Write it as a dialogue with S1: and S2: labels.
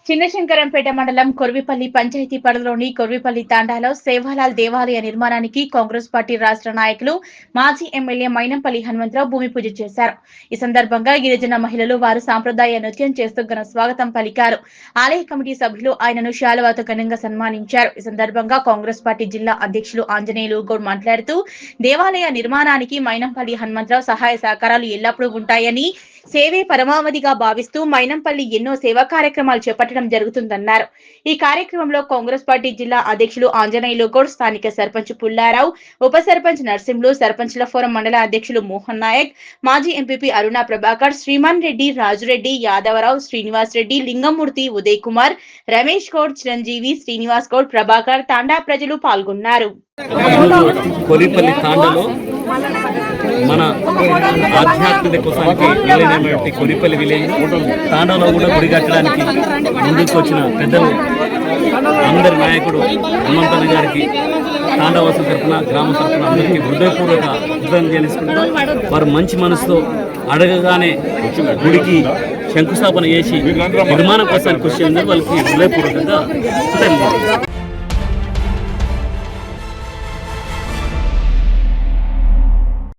S1: చిన్నశంకరంపేట మండలం కొర్విపల్లి పంచాయతీ పరిధిలోని కొర్విపల్లి తాండాలో సేవాలాల్ దేవాలయ నిర్మాణానికి కాంగ్రెస్ పార్టీ రాష్ట్ర నాయకులు మాజీ ఎమ్మెల్యే మైనంపల్లి హనుమంతరావు భూమి పూజ చేశారు. ఈ సందర్భంగా గిరిజన మహిళలు వారు సాంప్రదాయ నృత్యం చేస్తూ ఘన స్వాగతం పలికారు. ఆలయ కమిటీ సభ్యులు ఆయనను శాలువాతో ఘనంగా సన్మానించారు. ఈ సందర్భంగా కాంగ్రెస్ పార్టీ జిల్లా అధ్యక్షులు ఆంజనేయులు గౌడ్ మాట్లాడుతూ దేవాలయ నిర్మాణానికి మైనంపల్లి హనుమంతరావు సహాయ సహకారాలు ఎల్లప్పుడూ ఉంటాయని, సేవే పరమావధిగా భావిస్తూ మైనంపల్లి ఎన్నో సేవా కార్యక్రమాలు చేపట్టడం జరుగుతుందన్నారు. ఈ కార్యక్రమంలో కాంగ్రెస్ పార్టీ జిల్లా అధ్యక్షులు ఆంజనేయులు గౌడ్, స్థానిక సర్పంచ్ పుల్లారావు, ఉప సర్పంచ్ నర్సింహులు, సర్పంచ్ల ఫోరం మండల అధ్యక్షులు మోహన్ నాయక్, మాజీ ఎంపీపీ అరుణ ప్రభాకర్, శ్రీమాన్ రెడ్డి, రాజురెడ్డి, యాదవరావు, శ్రీనివాస్ రెడ్డి, లింగమూర్తి, ఉదయ్ కుమార్, రమేష్ గౌడ్, చిరంజీవి, శ్రీనివాస్ గౌడ్, ప్రభాకర్, తాండా ప్రజలు పాల్గొన్నారు.
S2: మన ఆధ్యాత్మిక కోసానికి వెళ్ళినటువంటి కొరిపల్లి విలేజ్ తాండాలో కూడా గుడి కట్టడానికి ముందుకు వచ్చిన పెద్దలు అందరి నాయకుడు హనుమంతన్న గారికి తాండవాసుల తరఫున గ్రామ తరఫున అందరికీ హృదయపూర్వక కృతజ్ఞతలు చెల్లించుకుంటూ వారు మంచి మనసుతో అడగగానే గుడికి శంకుస్థాపన చేసి నిర్మాణం కోసానికి వచ్చి వాళ్ళకి హృదయపూర్వకంగా